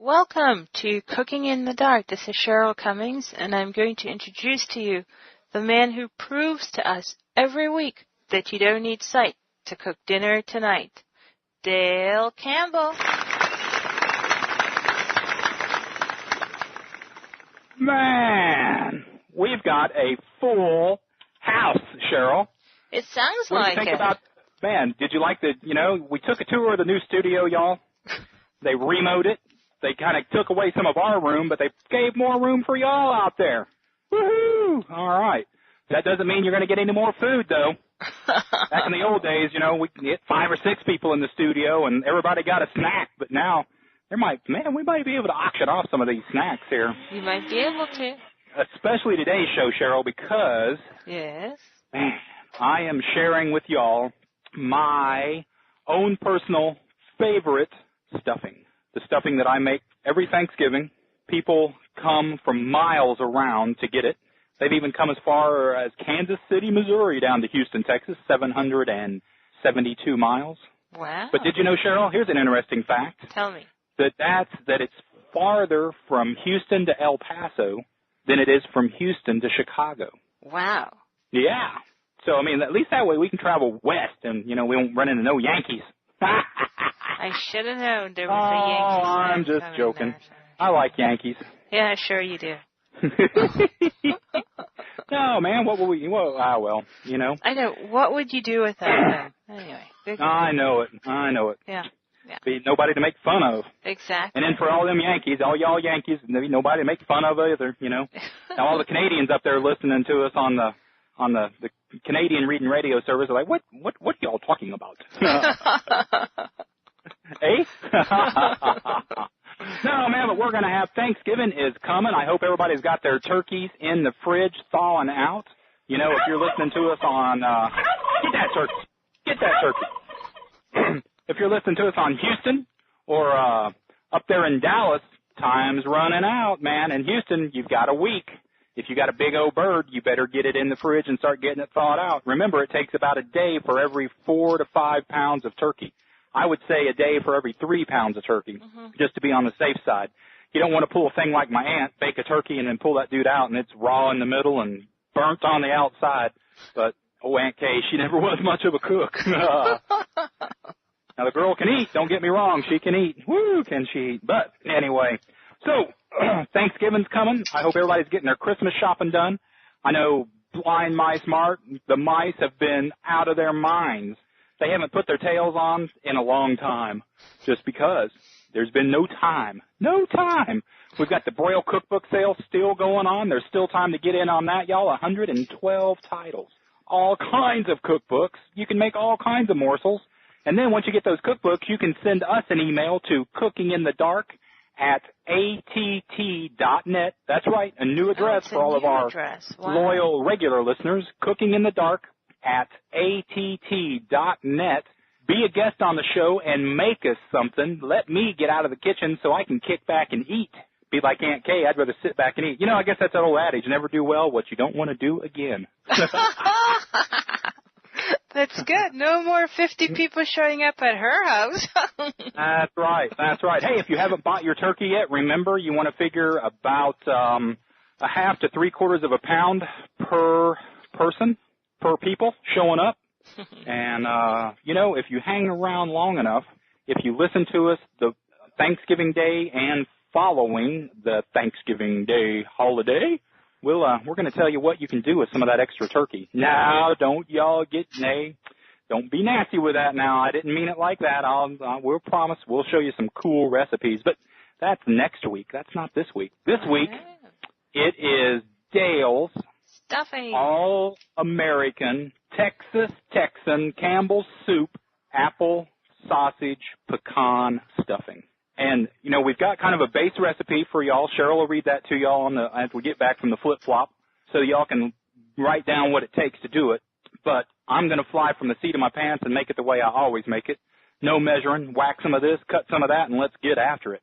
Welcome to Cooking in the Dark. This is Cheryl Cummings, and I'm going to introduce to you the man who proves to us every week that you don't need sight to cook dinner tonight, Dale Campbell. Man, we've got a full house, Cheryl. It sounds what like do you think it. About, man, did you like we took a tour of the new studio, y'all. They remote it. They kind of took away some of our room, but they gave more room for y'all out there. Woohoo! All right. That doesn't mean you're going to get any more food, though. Back in the old days, we could get 5 or 6 people in the studio, and everybody got a snack. But now, we might be able to auction off some of these snacks here. You might be able to. Especially today's show, Cheryl, because yes, man, I am sharing with y'all my own personal favorite stuffing. The stuffing that I make every Thanksgiving. People come from miles around to get it. They've even come as far as Kansas City, Missouri, down to Houston, Texas, 772 miles. Wow. But did you know, Cheryl, here's an interesting fact. Tell me. That it's farther from Houston to El Paso than it is from Houston to Chicago. Wow. Yeah. So, at least that way we can travel west and, we won't run into no Yankees. I should have known there was a Yankees. Oh, I'm just joking. I like Yankees. Yeah, sure you do. No, man, what will we, I know. What would you do without them? Anyway. I know it. Yeah. Be nobody to make fun of. Exactly. And then for all them Yankees, all y'all Yankees, there'd be nobody to make fun of either, Now all the Canadians up there listening to us on the Canadian reading radio service are like, what y'all talking about? Eh? No, man, but we're going to have Thanksgiving is coming. I hope everybody's got their turkeys in the fridge thawing out. If you're listening to us on, get that turkey. If you're listening to us on Houston or up there in Dallas, time's running out, man. In Houston, you've got a week. If you got a big old bird, you better get it in the fridge and start getting it thawed out. Remember, it takes about a day for every 4 to 5 pounds of turkey. I would say a day for every 3 pounds of turkey, just to be on the safe side. You don't want to pull a thing like my aunt, bake a turkey, and then pull that dude out, and it's raw in the middle and burnt on the outside. But, Aunt Kay, she never was much of a cook. Now, the girl can eat. Don't get me wrong. She can eat. Woo, can she eat. But, anyway, so Thanksgiving's coming. I hope everybody's getting their Christmas shopping done. I know Blind Mice Mart, the mice have been out of their minds. They haven't put their tails on in a long time just because there's been no time. No time. We've got the Braille cookbook sale still going on. There's still time to get in on that, y'all. 112 titles. All kinds of cookbooks. You can make all kinds of morsels. And then once you get those cookbooks, you can send us an email to cookinginthedark@att.net. That's right, a new address for all of our loyal regular listeners. Cookinginthedark@att.net. Be a guest on the show and make us something. Let me get out of the kitchen so I can kick back and eat. Be like Aunt Kay, I'd rather sit back and eat. I guess that's that old adage, never do well what you don't want to do again. That's good. No more 50 people showing up at her house. That's right. Hey, if you haven't bought your turkey yet, remember you want to figure about a half to 3/4 of a pound per person, per people showing up. And, if you hang around long enough, if you listen to us the Thanksgiving Day and following the Thanksgiving Day holiday, we're going to tell you what you can do with some of that extra turkey. Now, don't y'all don't be nasty with that now. I didn't mean it like that. We'll promise we'll show you some cool recipes. But that's next week. That's not this week. This week, it is Dale's stuffing. All-American, Texan Campbell's soup, apple, sausage, pecan stuffing. And, we've got kind of a base recipe for y'all. Cheryl will read that to y'all as we get back from the flip-flop so y'all can write down what it takes to do it. But I'm going to fly from the seat of my pants and make it the way I always make it. No measuring, whack some of this, cut some of that, and let's get after it.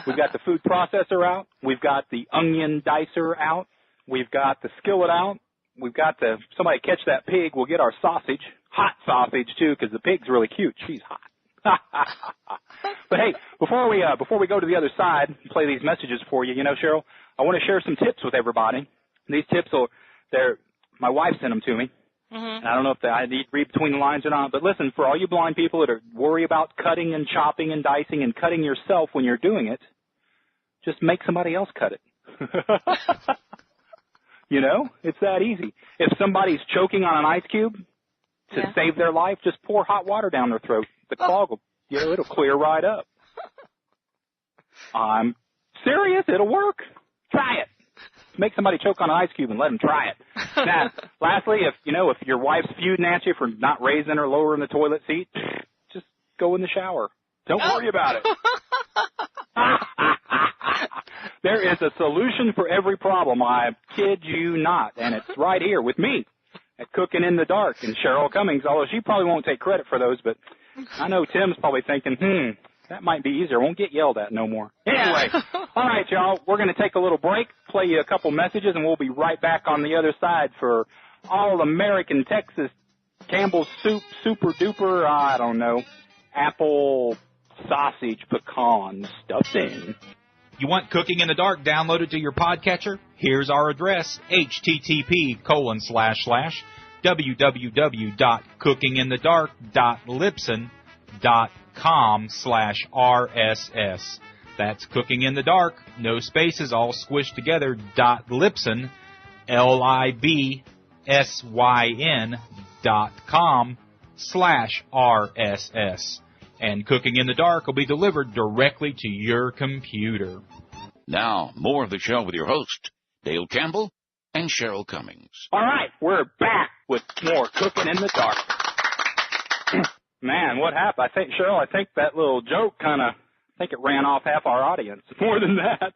We've got the food processor out. We've got the onion dicer out. We've got the skillet out. We've got somebody catch that pig. We'll get our sausage, hot sausage too, because the pig's really cute. She's hot. But hey, before we go to the other side and play these messages for you, Cheryl, I want to share some tips with everybody. These tips my wife sent them to me. Mm-hmm. And I don't know if I need to read between the lines or not, but listen, for all you blind people that are worried about cutting and chopping and dicing and cutting yourself when you're doing it, just make somebody else cut it. It's that easy. If somebody's choking on an ice cube to save their life, just pour hot water down their throat. The clog will, it'll clear right up. I'm serious. It'll work. Try it. Make somebody choke on an ice cube and let them try it. Now, lastly, if your wife's feuding at you for not raising or lowering the toilet seat, just go in the shower. Don't worry about it. There is a solution for every problem. I kid you not. And it's right here with me at Cooking in the Dark and Cheryl Cummings, although she probably won't take credit for those, but I know Tim's probably thinking, that might be easier. Won't get yelled at no more. Anyway, all right, y'all, we're going to take a little break, play you a couple messages, and we'll be right back on the other side for all-American Texas Campbell's Soup Super Duper, I don't know, apple sausage pecan stuffing. You want Cooking in the Dark downloaded to your podcatcher? Here's our address, http://www.cookinginthedark.libsyn.com/RSS. That's Cooking in the Dark, no spaces, all squished together, .libsyn, LIBSYN.com/RSS. And Cooking in the Dark will be delivered directly to your computer. Now, more of the show with your host, Dale Campbell and Cheryl Cummings. All right, we're back with more Cooking in the Dark. Man, what happened? Cheryl, I think that little joke I think it ran off half our audience. More than that.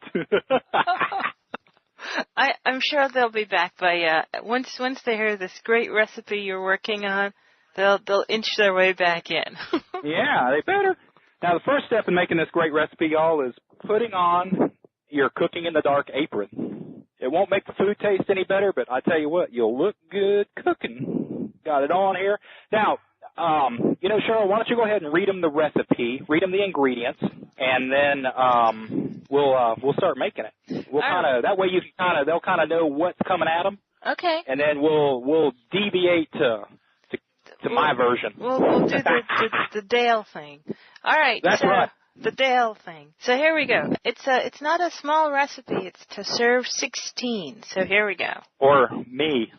I'm sure they'll be back by once they hear this great recipe you're working on. They'll inch their way back in. Yeah, they better. Now, the first step in making this great recipe, y'all, is putting on your Cooking in the Dark apron. It won't make the food taste any better, but I tell you what, you'll look good cooking. Got it on here. Now, Cheryl, why don't you go ahead and read them the recipe, read them the ingredients, and then we'll start making it. That way they'll know what's coming at them. Okay. And then we'll deviate to my version. We'll do the Dale thing. All right. That's right. The Dale thing. So here we go. It's not a small recipe. It's to serve 16. So here we go. Or me.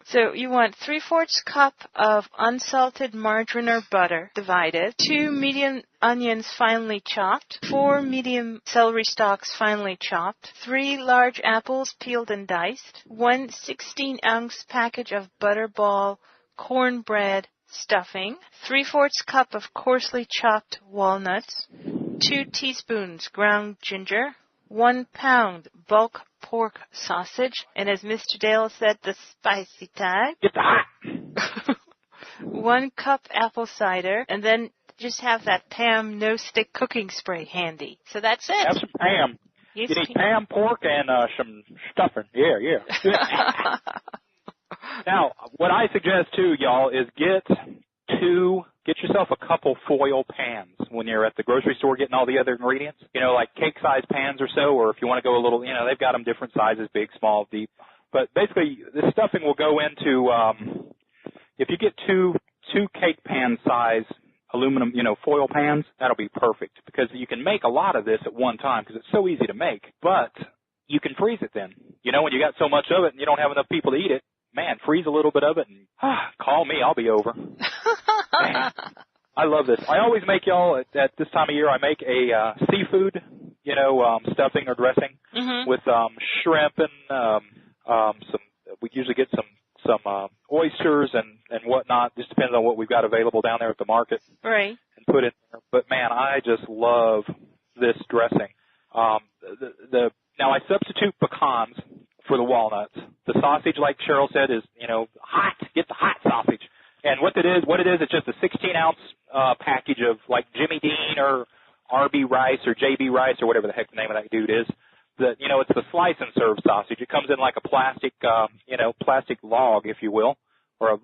So you want 3/4 cup of unsalted margarine or butter divided, 2 medium onions finely chopped, 4 medium celery stalks finely chopped, 3 large apples peeled and diced, 1 16-ounce package of butterball cornbread stuffing, 3/4 cup of coarsely chopped walnuts, 2 teaspoons ground ginger, 1 pound bulk pork sausage, and as Mr. Dale said, the spicy type. Get the hot. 1 cup apple cider, and then just have that Pam no-stick cooking spray handy. So that's it. Have some Pam. You need Pam pork and some stuffing. Yeah. Now, what I suggest too, y'all, is get yourself a couple foil pans when you're at the grocery store getting all the other ingredients. Like cake-size pans or so, or if you want to go a little, they've got them different sizes, big, small, deep. But basically, this stuffing will go into, if you get two cake pan size aluminum, foil pans, that'll be perfect because you can make a lot of this at one time because it's so easy to make. But you can freeze it then. When you got so much of it and you don't have enough people to eat it, man, freeze a little bit of it and call me. I'll be over. Man, I love this. I always make y'all at this time of year. I make a seafood, stuffing or dressing with shrimp and some. We usually get some oysters and whatnot. Just depends on what we've got available down there at the market. Right. And put it there. But man, I just love this dressing. Now I substitute pecans for the walnuts. The sausage, like Cheryl said, is, hot. Get the hot sausage. And what it is, it's just a 16-ounce package of like Jimmy Dean or RB Rice or JB Rice or whatever the heck the name of that dude is. It's the slice and serve sausage. It comes in like a plastic log, if you will, or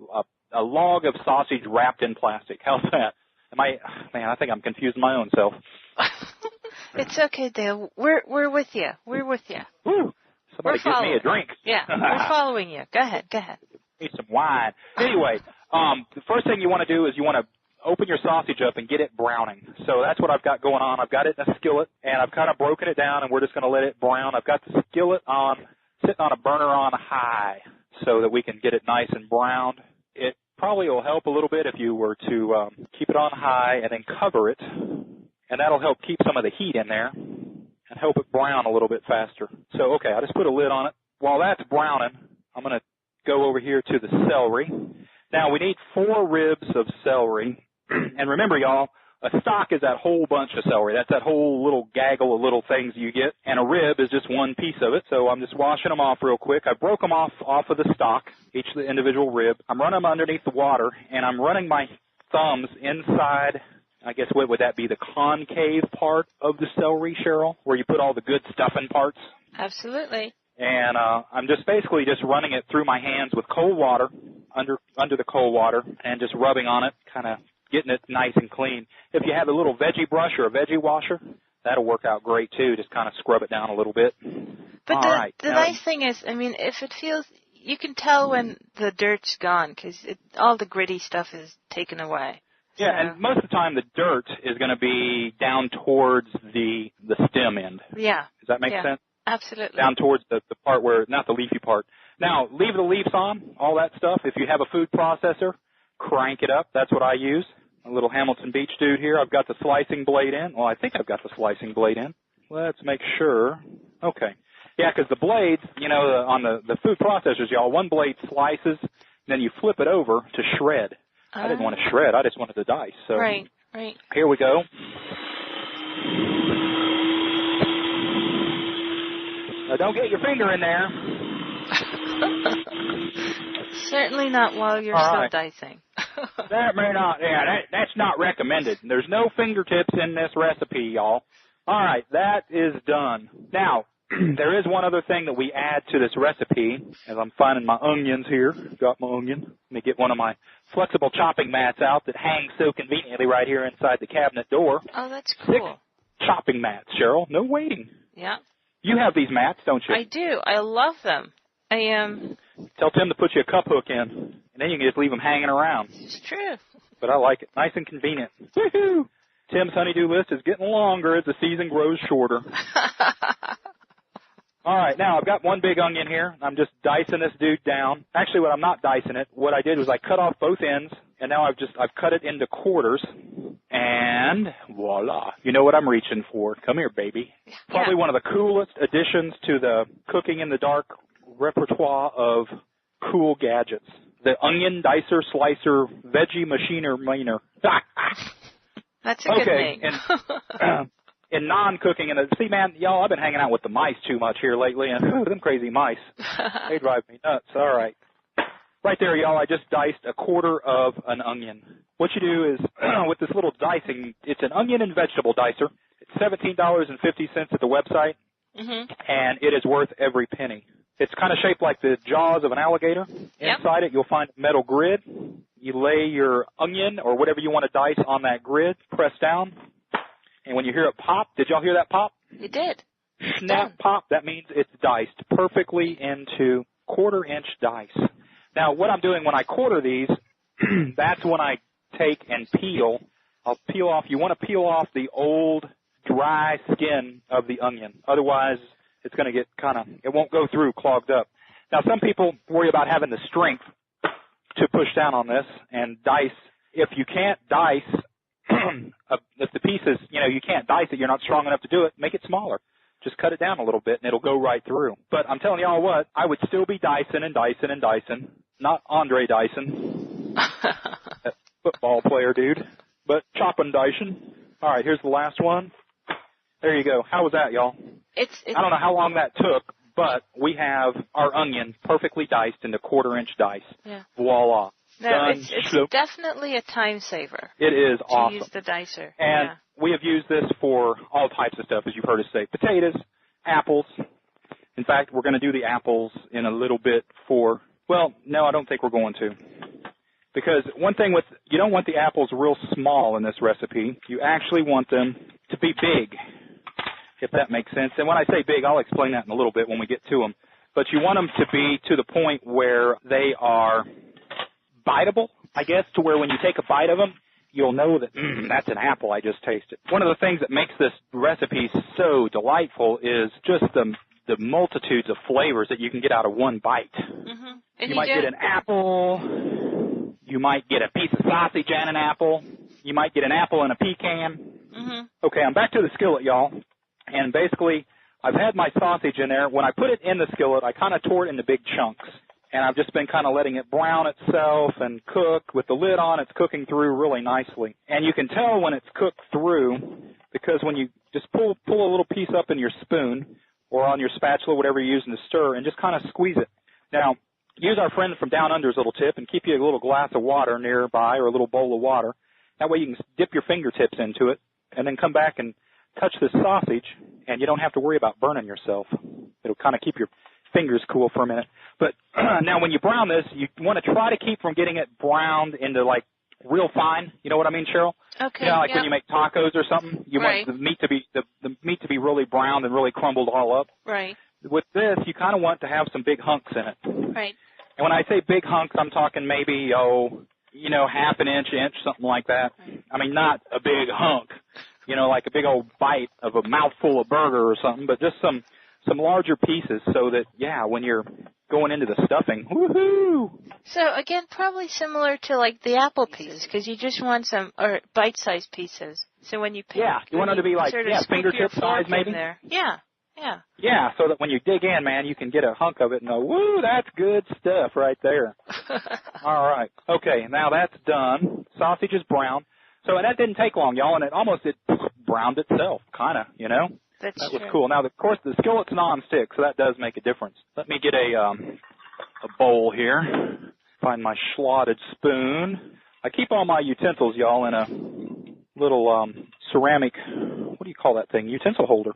a log of sausage wrapped in plastic. How's that? Man, I think I'm confusing my own self. It's okay, Dale. We're with you. We're with you. Woo! Somebody give me a drink. Yeah, we're following you. Go ahead. Need some wine. Anyway, the first thing you want to do is you want to open your sausage up and get it browning. So that's what I've got going on. I've got it in a skillet, and I've kind of broken it down, and we're just going to let it brown. I've got the skillet sitting on a burner on high so that we can get it nice and browned. It probably will help a little bit if you were to keep it on high and then cover it, and that'll help keep some of the heat in there and help it brown a little bit faster. So, okay, I just put a lid on it. While that's browning, I'm going to go over here to the celery. Now, we need 4 ribs of celery. And remember, y'all, a stock is that whole bunch of celery. That's that whole little gaggle of little things you get. And a rib is just one piece of it. So I'm just washing them off real quick. I broke them off of the stock, each of the individual rib. I'm running them underneath the water, and I'm running my thumbs inside. I guess what would that be, the concave part of the celery, Cheryl, where you put all the good stuffing parts? Absolutely. And I'm just basically just running it through my hands with cold water, under the cold water, and just rubbing on it, kind of getting it nice and clean. If you have a little veggie brush or a veggie washer, that'll work out great too. Just kind of scrub it down a little bit. But the nice thing is, I mean, if it feels, you can tell when the dirt's gone because all the gritty stuff is taken away. Yeah, and most of the time the dirt is going to be down towards the stem end. Yeah. Does that make sense? Absolutely. Down towards the part where, not the leafy part. Now, leave the leaves on, all that stuff. If you have a food processor, crank it up. That's what I use. A little Hamilton Beach dude here. I've got the slicing blade in. Well, I think I've got the slicing blade in. Let's make sure. Okay. Yeah, because the blades, on the food processors, y'all, one blade slices, then you flip it over to shred. I didn't want to shred. I just wanted to dice. So right. Here we go. Now, don't get your finger in there. Certainly not while you're still dicing. That may not. Yeah, that's not recommended. There's no fingertips in this recipe, y'all. All right, that is done. Now, there is one other thing that we add to this recipe, as I'm finding my onions here. Got my onion. Let me get one of my flexible chopping mats out that hangs so conveniently right here inside the cabinet door. Oh, that's cool. 6 chopping mats, Cheryl. No waiting. Yeah. You have these mats, don't you? I do. I love them. I am. Tell Tim to put you a cup hook in, and then you can just leave them hanging around. It's true. But I like it. Nice and convenient. Woohoo! Tim's honeydew list is getting longer as the season grows shorter. All right, now I've got one big onion here. I'm just dicing this dude down. Actually, I'm not dicing it. What I did was I cut off both ends, and now I've cut it into quarters, and voila. You know what I'm reaching for. Come here, baby. Probably one of the coolest additions to the Cooking in the Dark repertoire of cool gadgets. The onion dicer, slicer, veggie machiner miner. That's a good name. In non-cooking, see, man, y'all, I've been hanging out with the mice too much here lately, and them crazy mice, they drive me nuts. All right. Right there, y'all, I just diced a quarter of an onion. What you do is, with this little dicing, it's an onion and vegetable dicer. It's $17.50 at the website, and it is worth every penny. It's kind of shaped like the jaws of an alligator. Inside it, you'll find a metal grid. You lay your onion or whatever you want to dice on that grid, press down. And when you hear it pop, did y'all hear that pop? You did. Snap pop, that means it's diced perfectly into quarter-inch dice. Now, what I'm doing when I quarter these, that's when I take and peel. I'll peel off. You want to peel off the old, dry skin of the onion. Otherwise, it's going to get it won't go through clogged up. Now, some people worry about having the strength to push down on this and dice. If you can't dice, if the piece is, you can't dice it, you're not strong enough to do it, make it smaller. Just cut it down a little bit and it'll go right through. But I'm telling y'all what, I would still be dicing and dicing and dicing. Not Andre Dyson, that football player dude, but chopping dicing. All right, here's the last one. There you go. How was that, y'all? I don't know how long that took, but we have our onion perfectly diced into quarter-inch dice. Yeah. Voila. No, it's definitely a time saver. It is awesome. To use the dicer. And we have used this for all types of stuff, as you've heard us say. Potatoes, apples. In fact, we're going to do the apples in a little bit no, I don't think we're going to. Because one thing you don't want the apples real small in this recipe. You actually want them to be big, if that makes sense. And when I say big, I'll explain that in a little bit when we get to them. But you want them to be to the point where they are biteable, I guess, to where when you take a bite of them, you'll know that, that's an apple I just tasted. One of the things that makes this recipe so delightful is just the multitudes of flavors that you can get out of one bite. Mm-hmm. You might get an apple. You might get a piece of sausage and an apple. You might get an apple and a pecan. Mm-hmm. Okay, I'm back to the skillet, y'all. And basically, I've had my sausage in there. When I put it in the skillet, I kind of tore it into big chunks. And I've just been kind of letting it brown itself and cook. With the lid on, it's cooking through really nicely. And you can tell when it's cooked through because when you just pull a little piece up in your spoon or on your spatula, whatever you're using to stir, and just kind of squeeze it. Now, use our friend from Down Under's little tip and keep you a little glass of water nearby or a little bowl of water. That way you can dip your fingertips into it and then come back and touch this sausage, and you don't have to worry about burning yourself. It'll kind of keep your fingers cool for a minute. But now when you brown this, you want to try to keep from getting it browned into like real fine. You know what I mean, Cheryl? Okay. You know, like when you make tacos or something, you want the meat to be really browned and really crumbled all up. Right. With this, you kind of want to have some big hunks in it. Right. And when I say big hunks, I'm talking maybe half an inch, something like that. I mean, not a big hunk, like a big old bite of a mouthful of burger or something, but just some larger pieces so that, when you're going into the stuffing, woohoo! So, again, probably similar to, like, the apple pieces, because you just want some bite-sized pieces. So when you pick, you want them to be like, fingertip size maybe? There. Yeah. Yeah, so that when you dig in, man, you can get a hunk of it and go, woo, that's good stuff right there. All right. Okay, now that's done. Sausage is brown. So, and that didn't take long, y'all, and it browned itself, kind of, That was cool. Now, of course, the skillet's non-stick, so that does make a difference. Let me get a bowl here. Find my slotted spoon. I keep all my utensils, y'all, in a little ceramic, what do you call that thing? Utensil holder.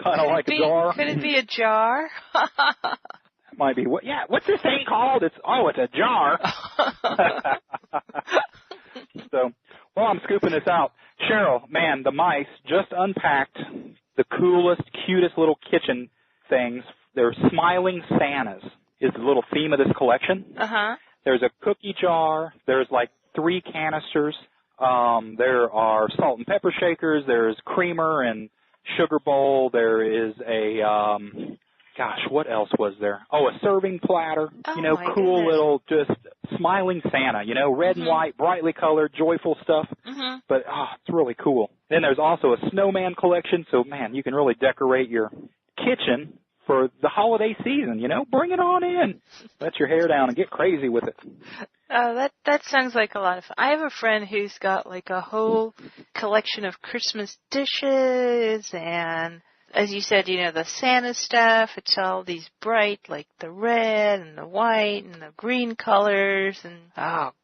Kind of like a jar. Could it be a jar? Might be. What's this thing called? It's a jar. So, while I'm scooping this out, Cheryl, man, the mice just unpacked the coolest, cutest little kitchen things. They're smiling Santas is the little theme of this collection. Uh-huh. There's a cookie jar. There's like 3 canisters. There are salt and pepper shakers. There's creamer and sugar bowl. There is a, what else was there? Oh, a serving platter. Oh, cool goodness. little just smiling Santa, red and white, brightly colored, joyful stuff. Mm-hmm. But, it's really cool. Then there's also a snowman collection. So, man, you can really decorate your kitchen for the holiday season, Bring it on in. Let your hair down and get crazy with it. Oh, that sounds like a lot of fun. I have a friend who's got like a whole collection of Christmas dishes and, as you said, the Santa stuff. It's all these bright, like the red and the white and the green colors and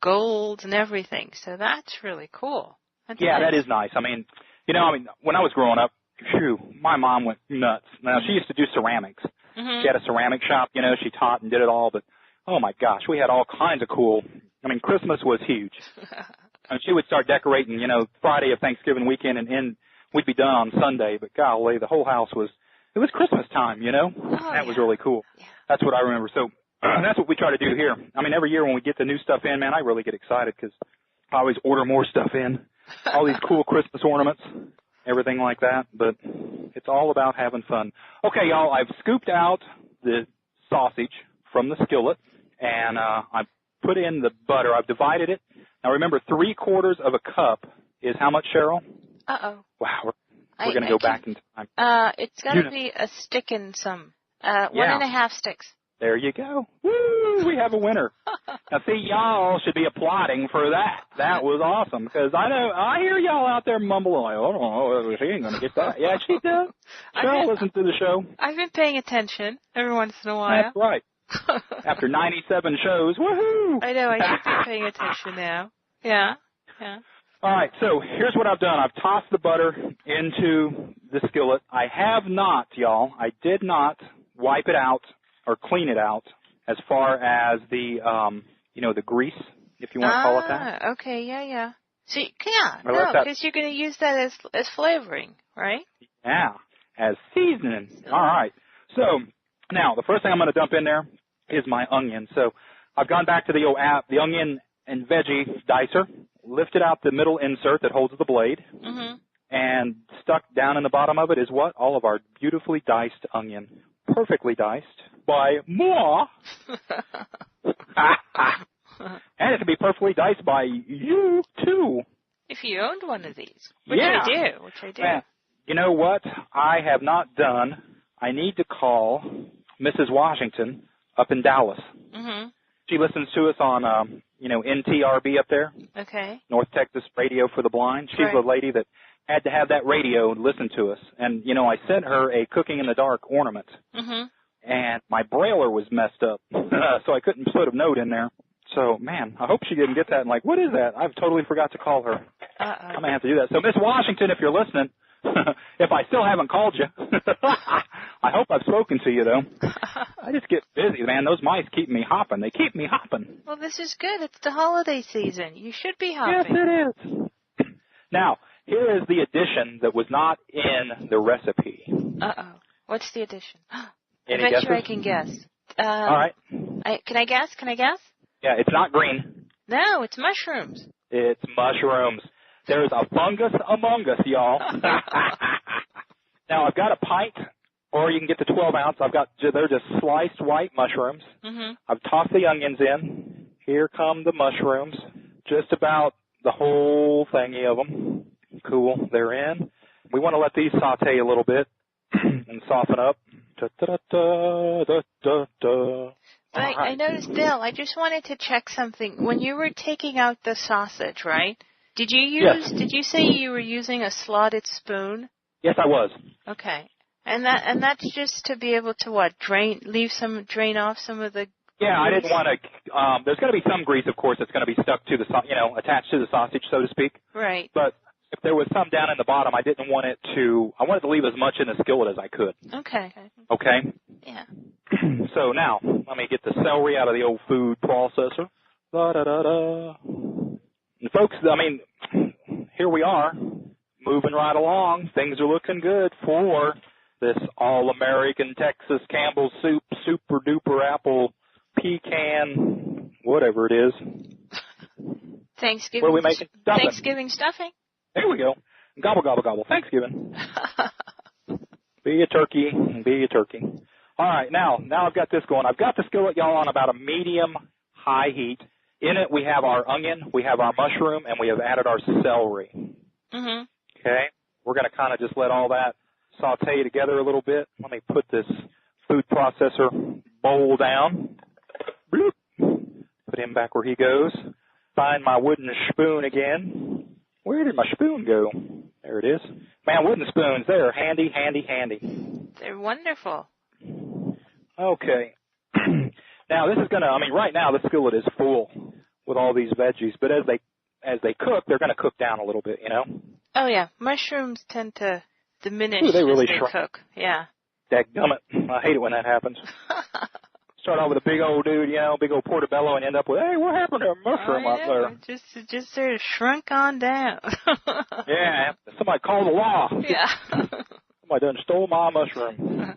gold and everything. So that's really cool. That is nice. I mean, when I was growing up, my mom went nuts. Now, she used to do ceramics. Mm-hmm. She had a ceramic shop, she taught and did it all, but oh my gosh, we had all kinds of cool. Christmas was huge. And she would start decorating, Friday of Thanksgiving weekend and we'd be done on Sunday, but golly, the whole house it was Christmas time, That was really cool. Yeah. That's what I remember. So that's what we try to do here. Every year when we get the new stuff in, man, I really get excited because I always order more stuff in. All these cool Christmas ornaments, everything like that, but it's all about having fun. Okay, y'all, I've scooped out the sausage from the skillet, and I've put in the butter. I've divided it. Now, remember, 3/4 of a cup is how much, Cheryl? Uh-oh. Wow, we're going to go back in time. It's got to be a stick and some. 1.5 sticks. There you go. Woo, we have a winner. Now, see, y'all should be applauding for that. That was awesome, because I hear y'all out there mumbling, like, oh, she ain't going to get that. Yeah, she does. Cheryl listens to the show. I've been paying attention every once in a while. That's right. After 97 shows, woohoo! I know, I should be paying attention now. Yeah. All right, so here's what I've done. I've tossed the butter into the skillet. I have not, y'all, I did not wipe it out or clean it out as far as the, the grease, if you want to call it that. Okay, yeah. So, because you're going to use that as flavoring, right? Yeah, as seasoning. All right. So, now, the first thing I'm going to dump in there is my onion. So, I've gone back to the old app, the onion and veggie dicer, lifted out the middle insert that holds the blade, and stuck down in the bottom of it is what? All of our beautifully diced onion. Perfectly diced by moi. And it can be perfectly diced by you, too. If you owned one of these. Which I do. Man, you know what I have not done? I need to call Mrs. Washington up in Dallas. She listens to us on, NTRB up there. Okay. North Texas Radio for the Blind. She's a lady that had to have that radio and listen to us. And, I sent her a Cooking in the Dark ornament. And my brailer was messed up, so I couldn't put a note in there. So, man, I hope she didn't get that and like, what is that? I've totally forgot to call her. I'm going to have to do that. So, Miss Washington, if you're listening, if I still haven't called you, I hope I've spoken to you, though. I just get busy, man. Those mice keep me hopping. They keep me hopping. Well, this is good. It's the holiday season. You should be hopping. Yes, it is. Now, here is the addition that was not in the recipe. What's the addition? Any I bet guesses? you I can guess. All right. Can I guess? Yeah, it's not green. No, it's mushrooms. It's mushrooms. There's a fungus among us, y'all. Now, I've got a pint, or you can get the 12-ounce. They're just sliced white mushrooms. I've tossed the onions in. Here come the mushrooms. Just about the whole thingy of them. Cool, they're in. We want to let these saute a little bit and soften up. I noticed, Bill, I just wanted to check something. When you were taking out the sausage, right? Did you say you were using a slotted spoon? Yes, I was. Okay. And that's just to be able to drain off some of the grease? I didn't want to, there's going to be some grease, of course, that's going to be stuck to attached to the sausage, so to speak. Right. But if there was some down in the bottom, I wanted to leave as much in the skillet as I could. Okay. Okay? Yeah. So now, let me get the celery out of the old food processor. Da-da-da-da. And folks, here we are, moving right along. Things are looking good for this all-American Texas Campbell's soup, super-duper apple, pecan, whatever it is. Thanksgiving. What are we making? Stuffing. Thanksgiving stuffing. There we go. Gobble, gobble, gobble. Thanksgiving. Be a turkey. Be a turkey. All right, now I've got this going. I've got the skillet, y'all, on about a medium-high heat. In it, we have our onion, we have our mushroom, and we have added our celery. Okay? We're going to kind of just let all that saute together a little bit. Let me put this food processor bowl down. Bloop. Put him back where he goes. Find my wooden spoon again. Where did my spoon go? There it is. Man, wooden spoons, they're handy, handy, handy. They're wonderful. Okay. Now, this is going to, right now the skillet is full with all these veggies, but as they cook, they're going to cook down a little bit, Oh, yeah. Mushrooms tend to diminish as they cook. Yeah. Dadgummit. I hate it when that happens. Start off with a big old dude, big old portobello, and end up with, hey, what happened to a mushroom up there? Just sort of shrunk on down. Yeah. Somebody called the law. Yeah. Somebody done stole my mushroom.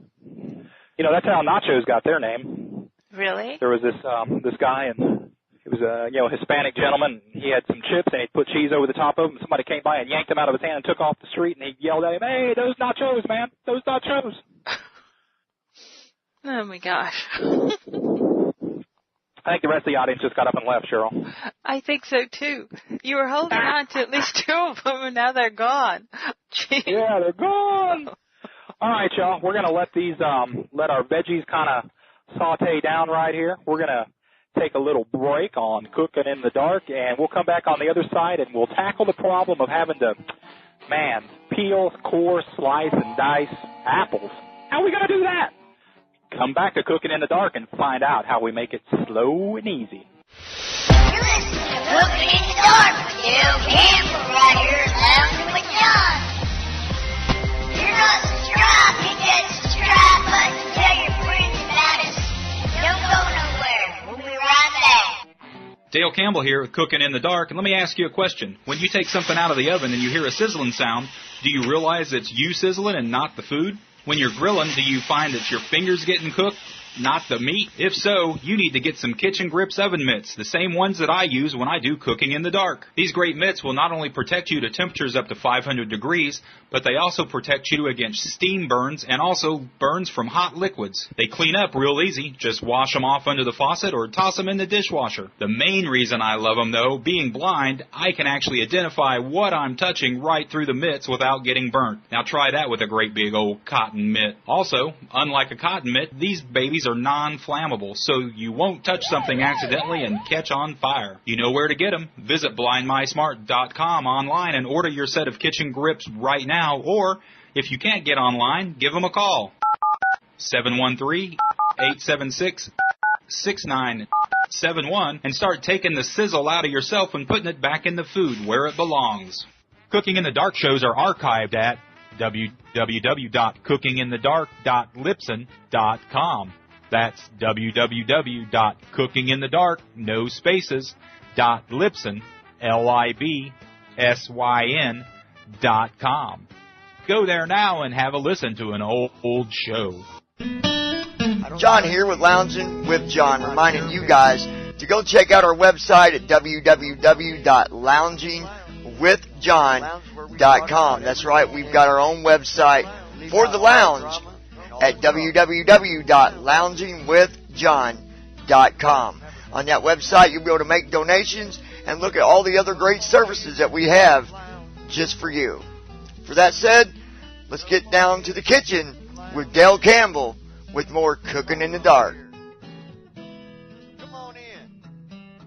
That's how nachos got their name. Really? There was this guy, and he was a Hispanic gentleman. He had some chips, and he put cheese over the top of them. Somebody came by and yanked them out of his hand and took off the street, and he yelled at him, hey, those nachos, man, those nachos. Oh, my gosh. I think the rest of the audience just got up and left, Cheryl. I think so, too. You were holding on to at least two of them, and now they're gone. Jeez. Yeah, they're gone. All right, y'all. We're going to let these, let our veggies kind of saute down right here. We're going to take a little break on Cooking in the Dark, and we'll come back on the other side, and we'll tackle the problem of having to, peel, core, slice, and dice apples. How are we going to do that? Come back to Cooking in the Dark and find out how we make it slow and easy. You're listening to Cooking in the Dark with Dale Campbell right here at Lounging with John. If you're not subscribed, hit that subscribe button and tell your friends about us. Don't go nowhere. Dale Campbell here with Cooking in the Dark, and let me ask you a question. When you take something out of the oven and you hear a sizzling sound, do you realize it's you sizzling and not the food? When you're grilling, do you find that your fingers getting cooked, not the meat? If so, you need to get some Kitchen Grips oven mitts, the same ones that I use when I do Cooking in the Dark. These great mitts will not only protect you to temperatures up to 500 degrees, but they also protect you against steam burns and also burns from hot liquids. They clean up real easy. Just wash them off under the faucet or toss them in the dishwasher. The main reason I love them, though, being blind, I can actually identify what I'm touching right through the mitts without getting burnt. Now try that with a great big old cotton mitt. Also, unlike a cotton mitt, these babies are non-flammable, so you won't touch something accidentally and catch on fire. You know where to get them. Visit blindmysmart.com online and order your set of Kitchen Grips right now, or if you can't get online, give them a call. 713-876-6971 and start taking the sizzle out of yourself and putting it back in the food where it belongs. Cooking in the Dark shows are archived at www.cookinginthedark.libsyn.com. That's www.cookinginthedark, no spaces, .libsyn, LIBSYN.com. Go there now and have a listen to an old show. John here with Lounging with John, reminding you guys to go check out our website at www.loungingwithjohn.com. That's right, we've got our own website for the lounge at www.loungingwithjohn.com. On that website, you'll be able to make donations and look at all the other great services that we have just for you. For that said, let's get down to the kitchen with Dale Campbell with more Cooking in the Dark. Come on in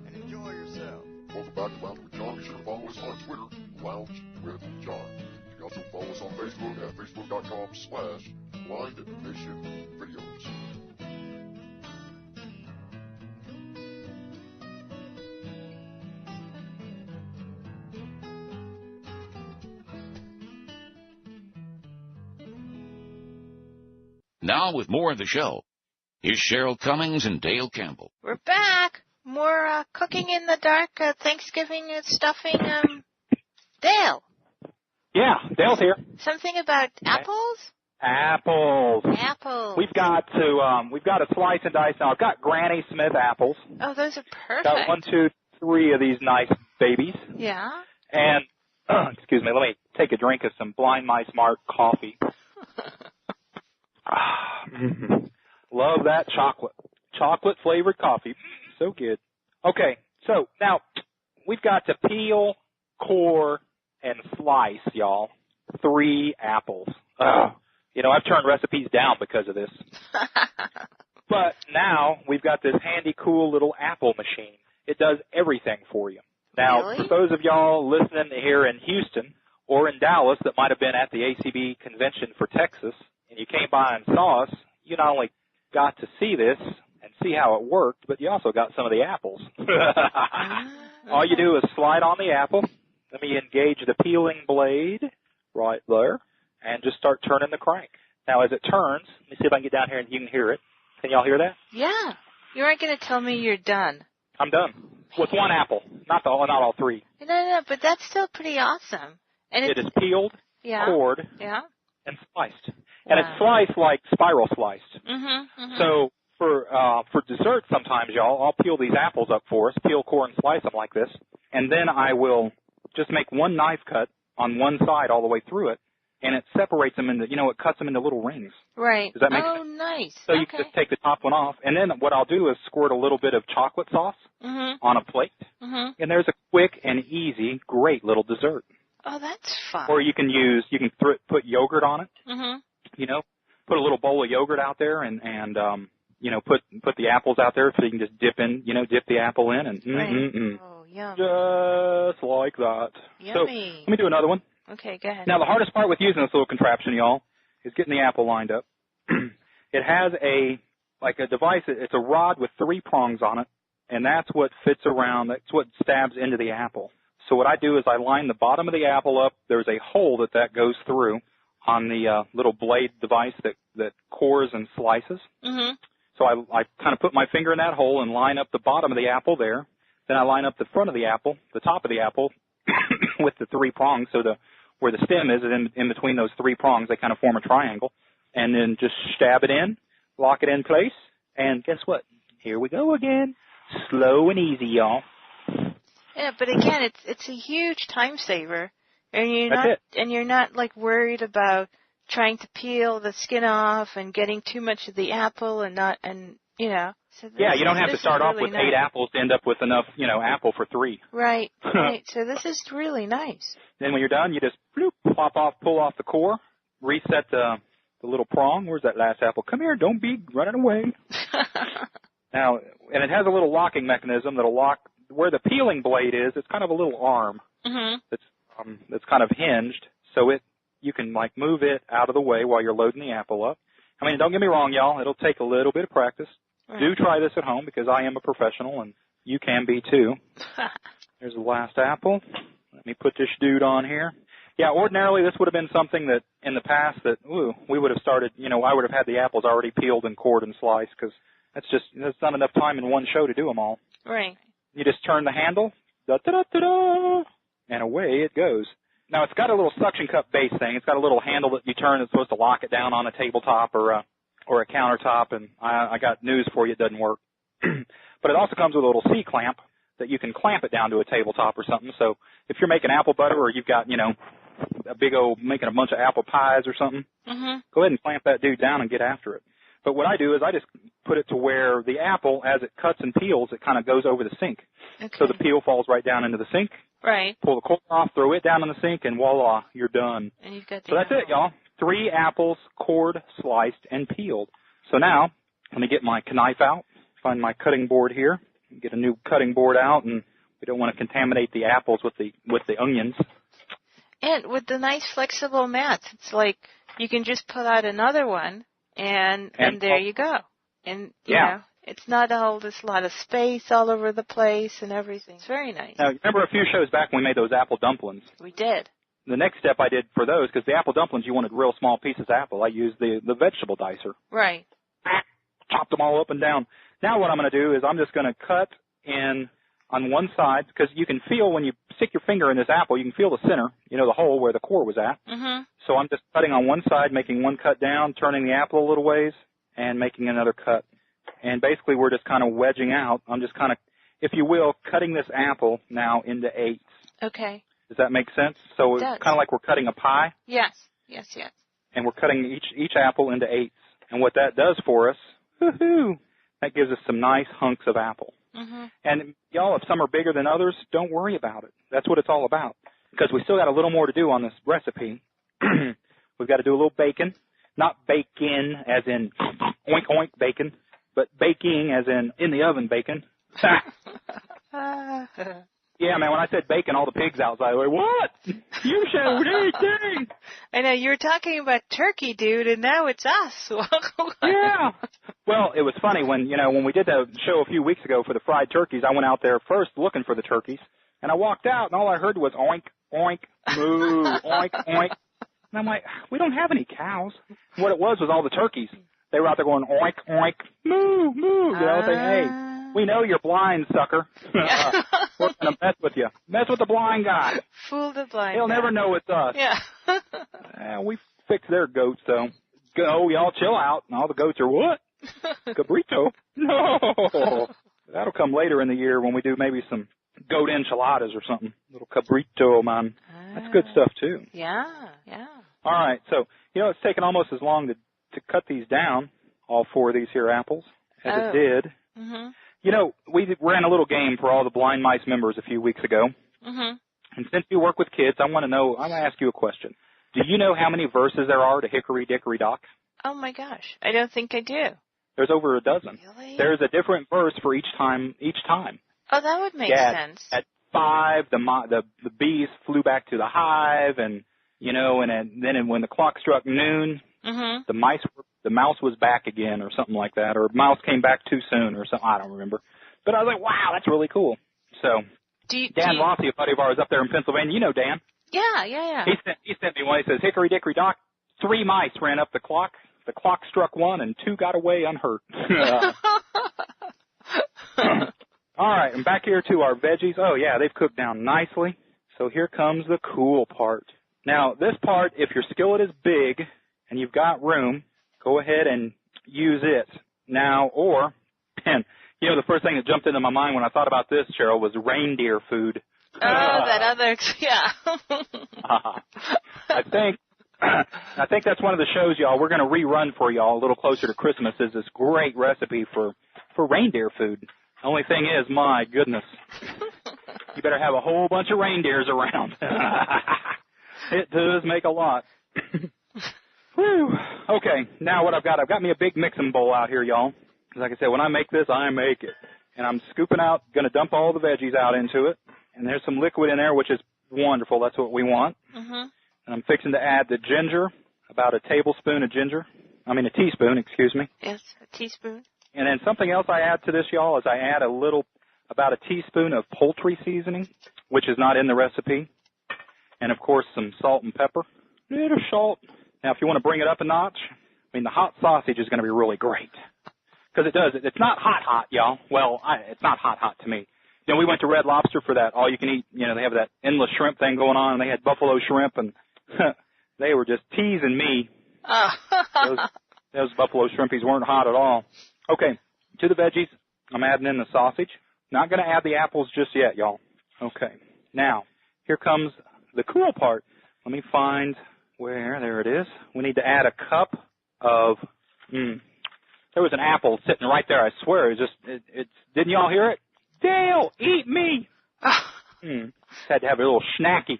and enjoy yourself. Welcome back to Lounge with John. Be sure to follow us on Twitter, Lounge with John. You can also follow us on Facebook at facebook.com/Blind Nation Videos. Now with more of the show, here's Cheryl Cummings and Dale Campbell. We're back. More Cooking in the Dark, Thanksgiving stuffing. Dale. Yeah, Dale's here. Something about apples? Apples. Apples. We've got to slice and dice now. I've got Granny Smith apples. Oh, those are perfect. Got 1, 2, 3 of these nice babies. Yeah. And excuse me, let me take a drink of some Blind My Smart coffee. Love that chocolate flavored coffee. So good. Okay, so now we've got to peel, core, and slice, y'all. 3 apples. You know, I've turned recipes down because of this. But now we've got this handy, cool little apple machine. It does everything for you. Now, Really? for those of y'all listening here in Houston or in Dallas that might have been at the ACB convention for Texas, and you came by and saw us, you not only got to see this and see how it worked, but you also got some of the apples. All you do is slide on the apple. Let me engage the peeling blade right there and just start turning the crank. Now, as it turns, let me see if I can get down here and you can hear it. Can y'all hear that? Yeah. You aren't going to tell me you're done. I'm done. With 1 apple, not all 3. No, but that's still pretty awesome. And It is peeled, yeah. cored, Yeah. and sliced. And Wow. it's sliced like spiral sliced. Mm-hmm. So for dessert sometimes, y'all, I'll peel these apples up for us, peel, core, and slice them like this. And then I will just make 1 knife cut on one side all the way through it. And it separates them into, it cuts them into little rings. Right. Does that make Oh, sense? nice. So okay. you can just take the top one off. And then what I'll do is squirt a little bit of chocolate sauce Mm-hmm. on a plate. Mm-hmm. And there's a quick and easy, great little dessert. Oh, that's fun. Or you can put yogurt on it. Mm-hmm. Put a little bowl of yogurt out there and put the apples out there so you can just dip the apple in and Right. Oh, yum. just like that. Yummy. So let me do another one. Okay, go ahead. Now the hardest part with using this little contraption, y'all, is getting the apple lined up. It has a device. It's a rod with 3 prongs on it, and that's what fits around. That's what stabs into the apple. So what I do is I line the bottom of the apple up. There's a hole that goes through on the little blade device that cores and slices. Mm-hmm. So I kind of put my finger in that hole and line up the bottom of the apple there. Then I line up the front of the apple, the top of the apple, with the 3 prongs. So where the stem is in between those 3 prongs, they kind of form a triangle. And then just stab it in, lock it in place, and guess what? Here we go again. Slow and easy, y'all. Yeah, but again, it's a huge time saver, and you're not like worried about trying to peel the skin off and getting too much of the apple and you know. So you don't have to start off really with nice. 8 apples to end up with enough, apple for 3. Right. So this is really nice. Then when you're done, you just pull off the core, reset the little prong. Where's that last apple? Come here, don't be running away. Now, and it has a little locking mechanism that'll lock where the peeling blade is. It's kind of a little arm that's kind of hinged, so you can like move it out of the way while you're loading the apple up. I mean, don't get me wrong, y'all. It'll take a little bit of practice. Right. Do try this at home because I am a professional and you can be too. There's the last apple. Let me put this dude on here. Yeah, ordinarily this would have been something that in the past that we would have started. I would have had the apples already peeled and cored and sliced because that's not enough time in one show to do them all. Right. You just turn the handle, da-da-da-da-da, and away it goes. Now, it's got a little suction cup base thing. It's got a little handle that you turn that's supposed to lock it down on a tabletop or a countertop, and I got news for you, it doesn't work. But it also comes with a little C-clamp that you can clamp it down to a tabletop or something. So if you're making apple butter or you've got, a big old making a bunch of apple pies or something, go ahead and clamp that dude down and get after it. But what I do is I just put it to where the apple, as it cuts and peels, it kind of goes over the sink. Okay. So the peel falls right down into the sink. Right. Pull the core off, throw it down in the sink, and voila, you're done. And you've got So that's it, y'all. 3 apples, cored, sliced, and peeled. So now, let me get my knife out, find my cutting board here, get a new cutting board out, and we don't want to contaminate the apples with the onions. And with the nice flexible mats, it's like you can just pull out another one, and there you go. And, you know, it's not all this lot of space all over the place and everything. It's very nice. Now, remember a few shows back when we made those apple dumplings? We did. The next step I did for those, because the apple dumplings, you wanted real small pieces of apple, I used the vegetable dicer. Right. Chopped them all up and down. Now what I'm going to do is I'm just going to cut in on one side, because you can feel when you stick your finger in this apple, you can feel the center, the hole where the core was at. Mm-hmm. So I'm just cutting on one side, making one cut down, turning the apple a little ways, and making another cut. And basically we're just kind of wedging out. I'm just kind of, if you will, cutting this apple now into 8s. Okay. Does that make sense? So it's kind of like we're cutting a pie. Yes. Yes. And we're cutting each apple into 8s. And what that does for us, that gives us some nice hunks of apple. Mm-hmm. And y'all, if some are bigger than others, don't worry about it. That's what it's all about. Because we still got a little more to do on this recipe. We've got to do a little bacon. Not bacon as in oink oink bacon, but baking as in the oven bacon. Yeah, man, when I said bacon, all the pigs outside were, what? You showed anything. I know, you were talking about turkey, dude, and now it's us. Yeah. Well, it was funny when we did the show a few weeks ago for the fried turkeys, I went out there first looking for the turkeys, and I walked out, and all I heard was oink, oink, moo, oink, oink. And I'm like, we don't have any cows. What it was all the turkeys. They were out there going oink, oink, moo, moo. Saying, hey, we know you're blind, sucker. We're going to mess with you. Mess with the blind guy. Fool the blind He'll guy. never know it's us. Yeah. We fixed their goats, though. Go, y'all chill out. And all the goats are, what? Cabrito? No. That'll come later in the year when we do maybe some goat enchiladas or something. Little cabrito, man. That's good stuff, too. Yeah. All right. So, it's taken almost as long to cut these down, all 4 of these here apples, as it did. Mm-hmm. We ran a little game for all the Blind Mice members a few weeks ago. Mm-hmm. And since you work with kids, I'm going to ask you a question. Do you know how many verses there are to Hickory Dickory Dock? Oh, my gosh. I don't think I do. There's over a dozen. Really? There's a different verse for each time. Oh, that would make sense. At 5, the bees flew back to the hive, and then when the clock struck noon, the mouse was back again, or something like that, or mouse came back too soon, or something. I don't remember. But I was like, wow, that's really cool. So Dan Rossi, a buddy of ours up there in Pennsylvania, you know Dan. Yeah. He sent me one. He says, Hickory Dickory Dock, 3 mice ran up the clock. The clock struck 1, and 2 got away unhurt. All right, and back here to our veggies. Oh, yeah, they've cooked down nicely. So here comes the cool part. Now, this part, if your skillet is big and you've got room, go ahead and use it. Now, or, and, you know, the first thing that jumped into my mind when I thought about this, Cheryl, was reindeer food. Oh, that other, yeah. I think that's one of the shows, y'all, we're going to rerun for y'all a little closer to Christmas, is this great recipe for reindeer food. The only thing is, my goodness, you better have a whole bunch of reindeers around. It does make a lot. Whew. Okay, now what I've got me a big mixing bowl out here, y'all. Like I said, when I make this, I make it. And I'm scooping out, going to dump all the veggies out into it. And there's some liquid in there, which is wonderful. That's what we want. Mm-hmm. And I'm fixing to add the ginger, about a teaspoon, excuse me. Yes, a teaspoon. And then something else I add to this, y'all, is I add about a teaspoon of poultry seasoning, which is not in the recipe. And, of course, some salt and pepper. A little salt. Now, if you want to bring it up a notch, I mean, the hot sausage is going to be really great. Because it's not hot, y'all. Well, it's not hot to me. You know, we went to Red Lobster for that all-you-can-eat. You know, they have that endless shrimp thing going on, and they had buffalo shrimp, and they were just teasing me. Those buffalo shrimpies weren't hot at all. Okay, to the veggies, I'm adding in the sausage. Not going to add the apples just yet, y'all. Okay, now, here comes the cool part. Let me find where, there it is. We need to add a cup of, there was an apple sitting right there, I swear. Didn't y'all hear it? Dale, eat me! Had to have a little snacky,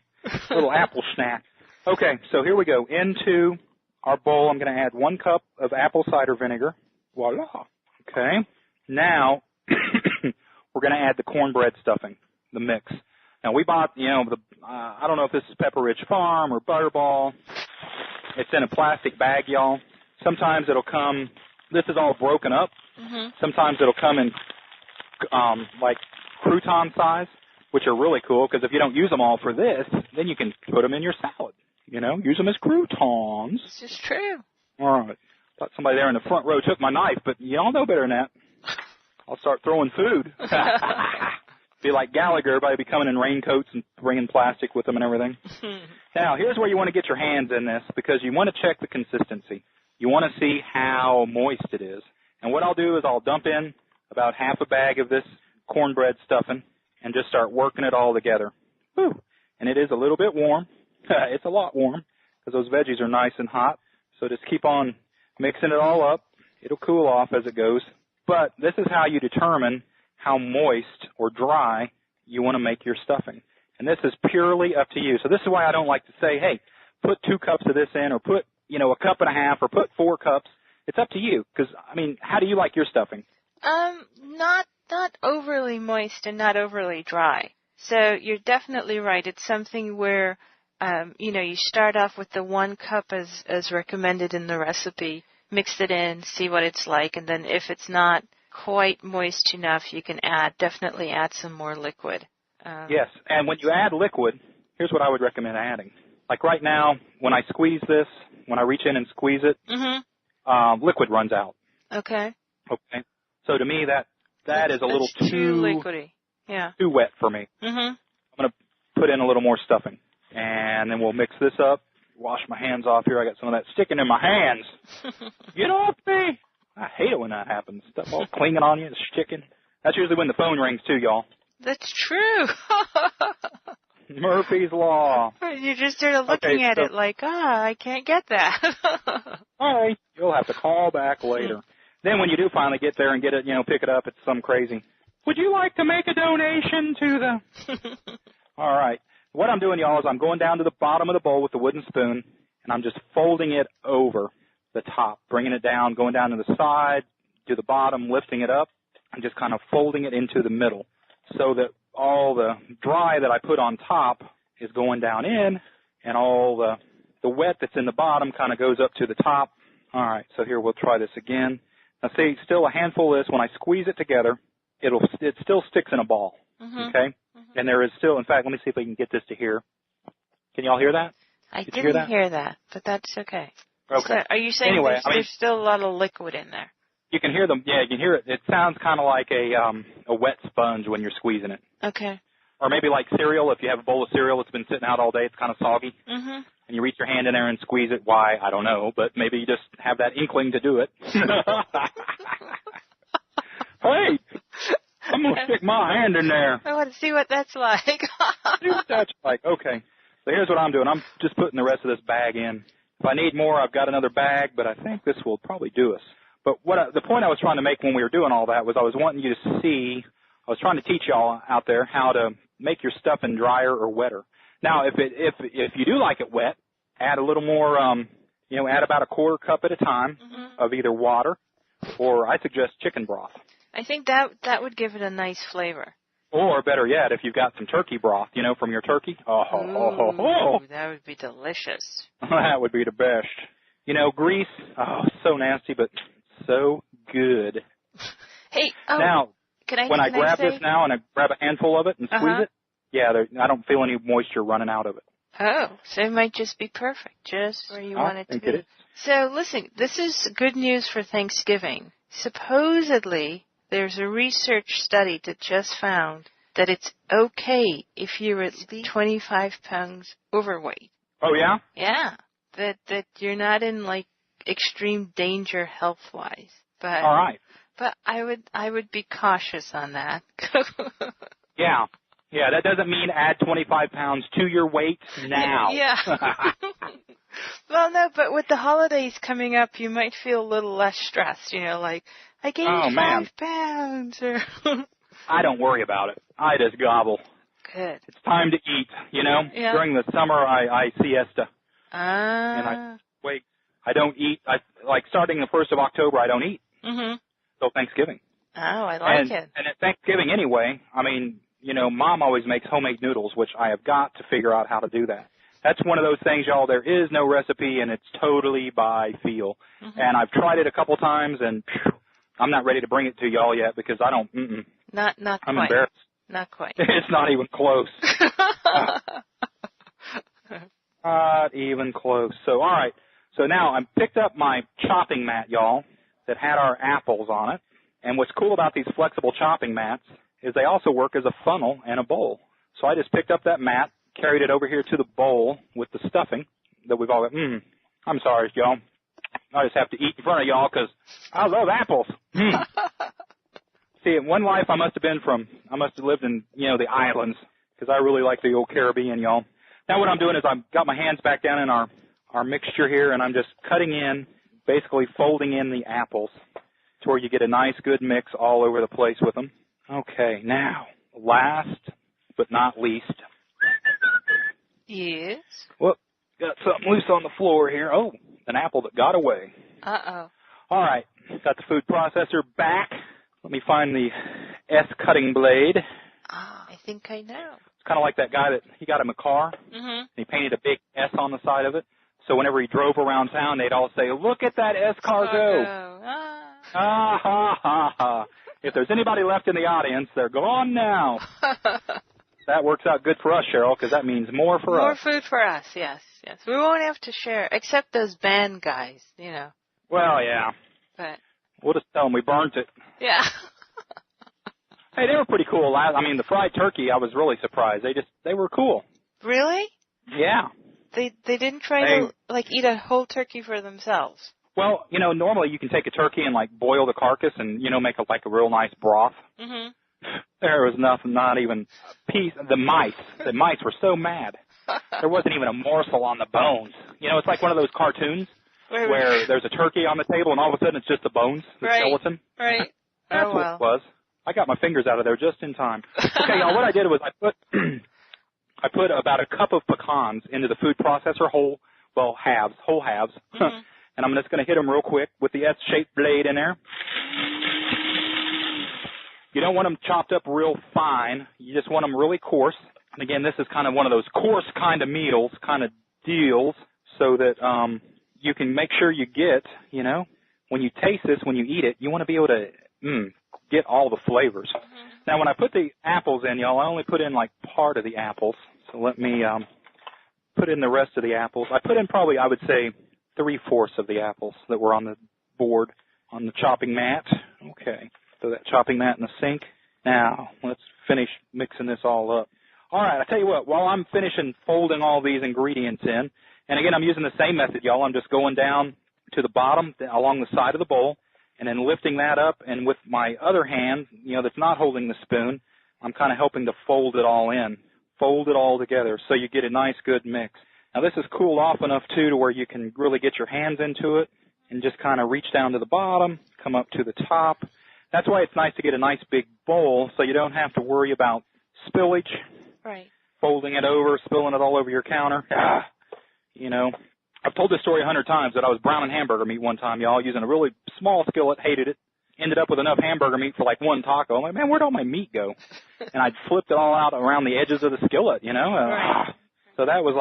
little apple snack. Okay, so here we go. Into our bowl, I'm going to add 1 cup of apple cider vinegar. Voila. Okay. Now, we're going to add the cornbread stuffing, the mix. Now, we bought, I don't know if this is Pepper Ridge Farm or Butterball. It's in a plastic bag, y'all. Sometimes it'll come, this is all broken up. Mm-hmm. Sometimes it'll come in like crouton size, which are really cool because if you don't use them all for this, then you can put them in your salad. You know, use them as croutons. This is true. All right. Thought somebody there in the front row took my knife, but y'all know better than that. I'll start throwing food. Be like Gallagher, everybody be coming in raincoats and bringing plastic with them and everything. Now, here's where you want to get your hands in this because you want to check the consistency. You want to see how moist it is. And what I'll do is I'll dump in about half a bag of this cornbread stuffing and just start working it all together. Whew. And it is a little bit warm. It's a lot warm because those veggies are nice and hot. So just keep on mixing it all up. It'll cool off as it goes. But this is how you determine how moist or dry you want to make your stuffing. And this is purely up to you. So this is why I don't like to say, hey, put 2 cups of this in or put, a cup and a half or put 4 cups. It's up to you because, how do you like your stuffing? Not overly moist and not overly dry. So you're definitely right. It's something where, you start off with the 1 cup as recommended in the recipe, mix it in, see what it's like, and then if it's not quite moist enough, you can definitely add some more liquid. Yes, and when you add liquid, here's what I would recommend adding. Like right now, when I squeeze this, when I reach in and squeeze it, liquid runs out. Okay. Okay. So to me, that is a little too liquidy. Yeah. Too wet for me. Mm-hmm. I'm going to put in a little more stuffing, and then we'll mix this up. Wash my hands off here. I got some of that sticking in my hands. Get off me! I hate it when that happens. Stuff all clinging on you, sticking. That's usually when the phone rings too, y'all. That's true. Murphy's Law. You just started looking at it like, I can't get that. All right. You'll have to call back later. Then when you do finally get there and get it, pick it up, it's some crazy. Would you like to make a donation to the... All right. What I'm doing, y'all, is I'm going down to the bottom of the bowl with the wooden spoon, and I'm just folding it over the top, bringing it down, going down to the side, to the bottom, lifting it up, and just kind of folding it into the middle so that all the dry that I put on top is going down in, and all the wet that's in the bottom kind of goes up to the top. All right, so here we'll try this again. Now, see, still a handful of this. When I squeeze it together, it still sticks in a ball, okay? Mm-hmm. And there is still, in fact, let me see if I can get this to here. Can y'all hear that? I didn't hear that, but that's okay. Okay. So are you saying there's still a lot of liquid in there? You can hear them. Yeah, you can hear it. It sounds kind of like a wet sponge when you're squeezing it. Okay. Or maybe like cereal. If you have a bowl of cereal that's been sitting out all day, it's kind of soggy. Mhm. And you reach your hand in there and squeeze it. Why? I don't know. But maybe you just have that inkling to do it. Hey, I'm going to stick my hand in there. I want to see what that's like. See what that's like. Okay. So here's what I'm doing. I'm just putting the rest of this bag in. If I need more, I've got another bag, but I think this will probably do us. But the point I was trying to make when we were doing all that was I was wanting you to see, I was trying to teach y'all out there how to make your stuffing drier or wetter. Now, if you do like it wet, add a little more, add about a quarter cup at a time of either water or I suggest chicken broth. I think that would give it a nice flavor. Or better yet, if you've got some turkey broth, from your turkey. Ooh, that would be delicious. That would be the best. Grease, so nasty, but so good. Hey, now, when I grab say? this now and I grab a handful of it and squeeze it, I don't feel any moisture running out of it. Oh, so it might just be perfect, just where you want it to be. It is. So listen, this is good news for Thanksgiving. Supposedly, there's a research study that just found that it's okay if you're at least 25 pounds overweight. Oh, yeah? Yeah. That you're not in, like, extreme danger health-wise. But, all right. But I would be cautious on that. Yeah. Yeah, that doesn't mean add 25 pounds to your weight now. Yeah. Well, no, but with the holidays coming up, you might feel a little less stressed, like, I gained 5 pounds. Or I don't worry about it. I just gobble. Good. It's time to eat, Yeah. During the summer, I siesta. Ah. And I wait. I don't eat. Starting the 1st of October, I don't eat. Mhm. Till Thanksgiving. Oh, I like it. And at Thanksgiving anyway, Mom always makes homemade noodles, which I have got to figure out how to do that. That's one of those things, y'all, there is no recipe, and it's totally by feel. Mm-hmm. And I've tried it a couple times, and I'm not ready to bring it to y'all yet because I don't, Not I'm quite. embarrassed. Not quite. It's not even close. Not even close. So, all right. So now I picked up my chopping mat, y'all, that had our apples on it. And what's cool about these flexible chopping mats is they also work as a funnel and a bowl. So I just picked up that mat, carried it over here to the bowl with the stuffing that we've all got. I'm sorry, y'all. I just have to eat in front of y'all because I love apples. See, in one life I must have lived in, the islands because I really like the old Caribbean, y'all. Now what I'm doing is I've got my hands back down in our mixture here, and I'm just cutting in, basically folding in the apples to where you get a nice, good mix all over the place with them. Okay, now, last but not least. Yes? Whoop, got something loose on the floor here. Oh, an apple that got away. Uh-oh. All right, got the food processor back. Let me find the S cutting blade. Ah, I think I know. It's kind of like that guy that he got him a car, and he painted a big S on the side of it. So whenever he drove around town, they'd all say, "Look at that S car go!" Ha ha ha ha. If there's anybody left in the audience, they're gone now. That works out good for us, Cheryl, because that means more for us. More food for us, yes. We won't have to share, except those band guys, Well, yeah. But we'll just tell them we burnt it. Yeah. Hey, they were pretty cool. The fried turkey, I was really surprised. They were cool. Really? Yeah. They didn't try to, eat a whole turkey for themselves. Well, normally you can take a turkey and, boil the carcass and, make a real nice broth. Mm-hmm. There was nothing, not even piece. The mice were so mad. There wasn't even a morsel on the bones. It's like one of those cartoons where there's a turkey on the table and all of a sudden it's just the bones, the skeleton. Right. That's what it was. I got my fingers out of there just in time. Okay, y'all, what I did was I put about a cup of pecans into the food processor whole halves. Mm-hmm. And I'm just going to hit them real quick with the S-shaped blade in there. You don't want them chopped up real fine. You just want them really coarse. And again, this is kind of one of those coarse kind of meals, kind of deals, so that you can make sure you get, when you taste this, when you eat it, you want to be able to get all the flavors. Mm-hmm. Now, when I put the apples in, y'all, I only put in part of the apples. So let me put in the rest of the apples. I put in probably, I would say, 3/4 of the apples that were on the board on the chopping mat. Okay, throw that chopping mat in the sink. Now, let's finish mixing this all up. All right, I tell you what, while I'm finishing folding all these ingredients in, and again, I'm using the same method, y'all. I'm just going down to the bottom along the side of the bowl and then lifting that up, and with my other hand, that's not holding the spoon, I'm kind of helping to fold it all in, fold it all together so you get a nice, good mix. Now, this is cooled off enough, too, to where you can really get your hands into it and just kind of reach down to the bottom, come up to the top. That's why it's nice to get a nice big bowl so you don't have to worry about spillage. Right. Folding it over, spilling it all over your counter. I've told this story 100 times that I was browning hamburger meat one time, y'all, using a really small skillet, hated it. Ended up with enough hamburger meat for like one taco. I'm like, man, where'd all my meat go? And I'd flipped it all out around the edges of the skillet, Right. So that was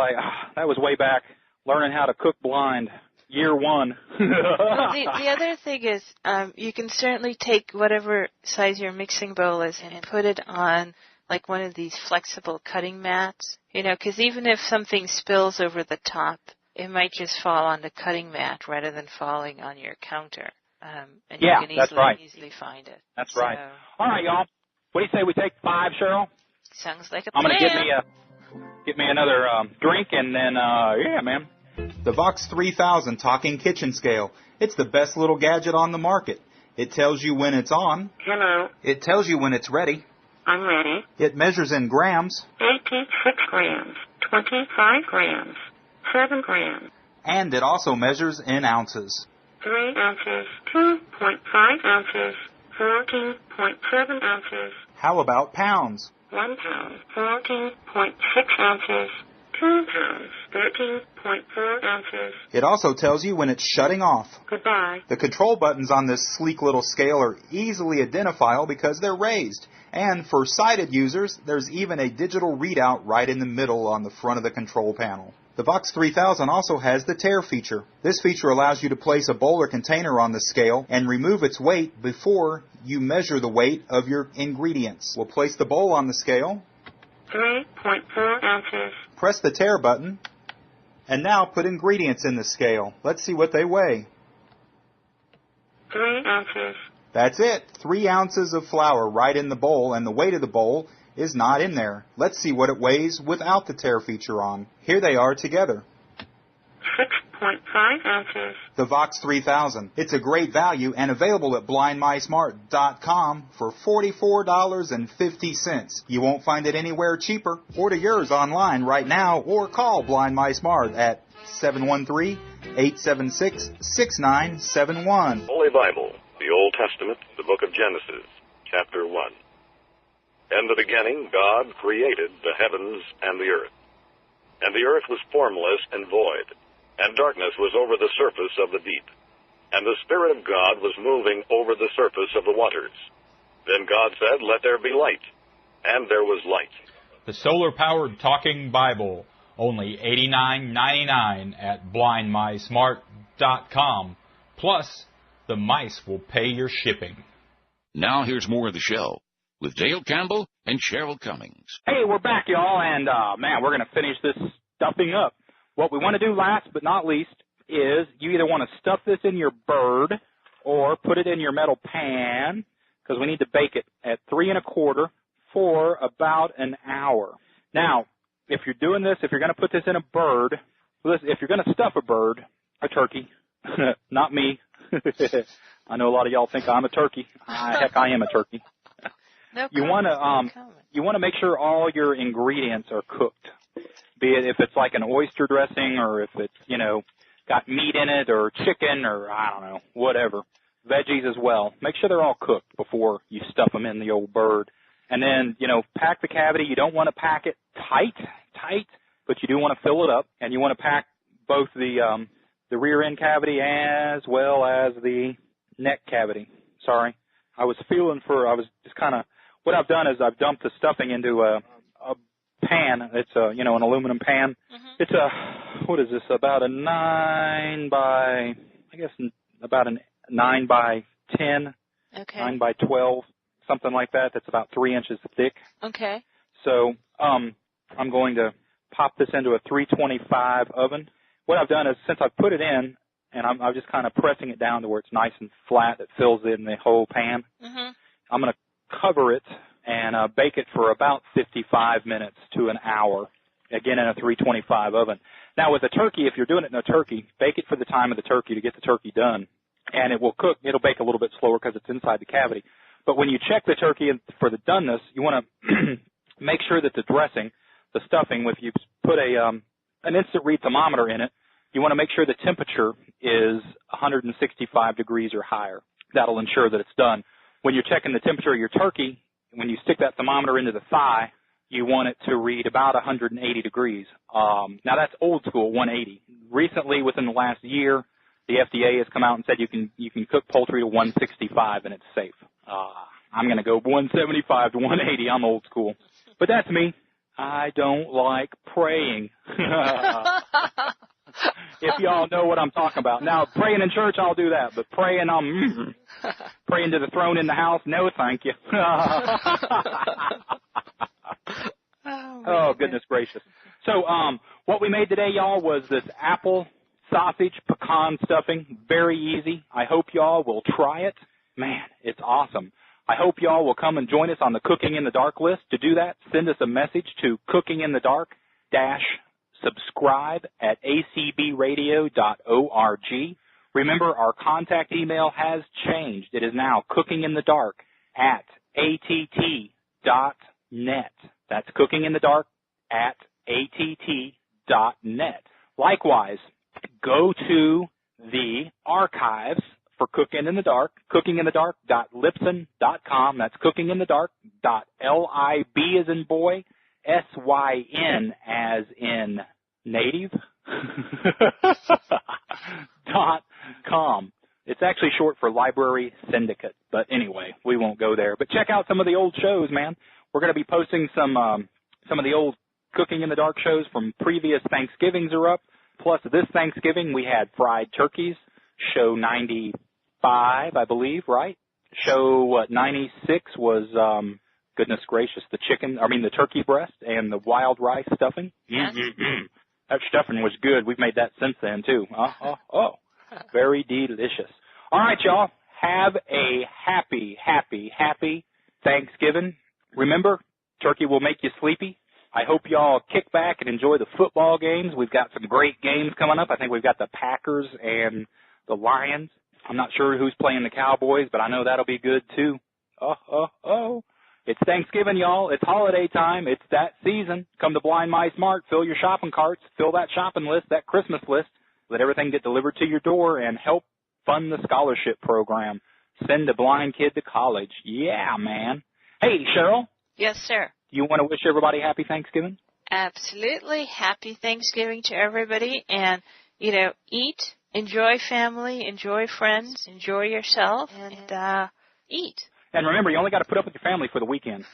that was way back, learning how to cook blind, year one. Well, the other thing is you can certainly take whatever size your mixing bowl is and put it on like one of these flexible cutting mats, because even if something spills over the top, it might just fall on the cutting mat rather than falling on your counter. And you can easily find it. That's right. All right, y'all. What do you say we take 5, Cheryl? Sounds like a plan. I'm going to get me another drink, and then, yeah, man. The Vox 3000 Talking Kitchen Scale. It's the best little gadget on the market. It tells you when it's on. Hello. It tells you when it's ready. I'm ready. It measures in grams. 86 grams, 25 grams, 7 grams. And it also measures in ounces. 3 ounces, 2.5 ounces, 14.7 ounces. How about pounds? 1 pound, 14.6 ounces. 2 pounds, 13.4 ounces. It also tells you when it's shutting off. Goodbye. The control buttons on this sleek little scale are easily identifiable because they're raised. And for sighted users, there's even a digital readout right in the middle on the front of the control panel. The Vox 3000 also has the tare feature. This feature allows you to place a bowl or container on the scale and remove its weight before you measure the weight of your ingredients. We'll place the bowl on the scale. 3.4 ounces. Press the tare button, and now put ingredients in the scale. Let's see what they weigh. 3 ounces. That's it. 3 ounces of flour right in the bowl, and the weight of the bowl is not in there. Let's see what it weighs without the tare feature on. Here they are together. 6.5 ounces. The Vox 3000. It's a great value and available at blindmysmart.com for $44.50. You won't find it anywhere cheaper. Order yours online right now or call Blind My Smart at 713-876-6971. Holy Bible, the Old Testament, the book of Genesis, chapter 1. In the beginning, God created the heavens and the earth. And the earth was formless and void, and darkness was over the surface of the deep. And the Spirit of God was moving over the surface of the waters. Then God said, "Let there be light." And there was light. The solar-powered Talking Bible, only $89.99 at blindmysmart.com. Plus, the mice will pay your shipping. Now here's more of the show with Dale Campbell and Cheryl Cummings. Hey, we're back, y'all, and, man, we're going to finish this stuffing up. What we want to do last but not least is you either want to stuff this in your bird or put it in your metal pan, because we need to bake it at 3 1/4 for about an hour. Now, if you're doing this, if you're going to put this in a bird, if you're going to stuff a bird, a turkey, not me. I know a lot of y'all think I'm a turkey. Heck, I am a turkey. No you want to make sure all your ingredients are cooked. Be it if it's like an oyster dressing or if it's, got meat in it or chicken or I don't know, whatever. Veggies as well. Make sure they're all cooked before you stuff them in the old bird. And then, pack the cavity. You don't want to pack it tight, but you do want to fill it up. And you want to pack both the rear end cavity as well as the neck cavity. Sorry. I was just kind of, what I've done is I've dumped the stuffing into a pan. It's an aluminum pan. Mm-hmm. It's what is this? About a 9 by 10. Okay. 9 by 12, something like that. That's about 3 inches thick. Okay. So, I'm going to pop this into a 325 oven. What I've done is since I've put it in and I'm just kind of pressing it down to where it's nice and flat. It fills in the whole pan. Mm-hmm. I'm going to cover it and bake it for about 55 minutes to an hour, again in a 325 oven. Now, with a turkey, if you're doing it in a turkey, bake it for the time of the turkey to get the turkey done, and it will cook. It'll bake a little bit slower because it's inside the cavity. But when you check the turkey for the doneness, you want to make sure that the dressing, the stuffing, if you put an instant read thermometer in it, you want to make sure the temperature is 165 degrees or higher. That'll ensure that it's done. When you're checking the temperature of your turkey, when you stick that thermometer into the thigh, you want it to read about 180 degrees. Now that's old school, 180. Recently, within the last year, the FDA has come out and said you can cook poultry to 165 and it's safe. I'm going to go 175 to 180. I'm old school. But that's me. I don't like praying. If y'all know what I'm talking about. Now, praying in church, I'll do that. But praying praying to the throne in the house, no thank you. Oh, goodness gracious. So what we made today, y'all, was this apple sausage pecan stuffing. Very easy. I hope y'all will try it. Man, it's awesome. I hope y'all will come and join us on the Cooking in the Dark list. To do that, send us a message to cookinginthedark-subscribe@acbradio.org. Remember, our contact email has changed. It is now cookinginthedark@att.net. That's cookinginthedark@att.net. Likewise, go to the archives for Cooking in the Dark, cookinginthedark.libsyn.com. That's cookinginthedark.lib as in boy, SYN as in native, .com. It's actually short for Library Syndicate, but anyway, we won't go there. But check out some of the old shows, man. We're going to be posting some of the old Cooking in the Dark shows from previous Thanksgivings are up. Plus, this Thanksgiving, we had fried turkeys, show 95, I believe, right? Show 96 was, goodness gracious, the turkey breast and the wild rice stuffing. Yes. That stuffing was good. We've made that since then, too. Very delicious. All right, y'all. Have a happy, happy, happy Thanksgiving. Remember, turkey will make you sleepy. I hope y'all kick back and enjoy the football games. We've got some great games coming up. I think we've got the Packers and the Lions. I'm not sure who's playing the Cowboys, but I know that'll be good, too. It's Thanksgiving, y'all. It's holiday time. It's that season. Come to Blind Mice Mart. Fill your shopping carts. Fill that shopping list, that Christmas list. Let everything get delivered to your door and help fund the scholarship program. Send a blind kid to college. Yeah, man. Hey, Cheryl. Yes, sir. You want to wish everybody happy Thanksgiving? Absolutely. Happy Thanksgiving to everybody. And, eat, enjoy family, enjoy friends, enjoy yourself, and eat. And remember, you only got to put up with your family for the weekend.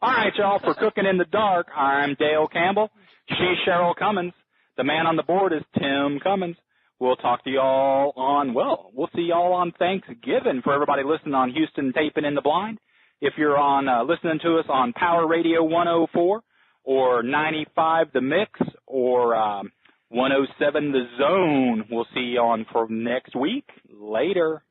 All right, y'all, for Cooking in the Dark, I'm Dale Campbell. She's Cheryl Cummins. The man on the board is Tim Cummins. We'll talk to y'all we'll see y'all on Thanksgiving. For everybody listening on Houston Taping in the Blind, if you're on listening to us on Power Radio 104 or 95 The Mix or 107 The Zone, we'll see you on for next week. Later.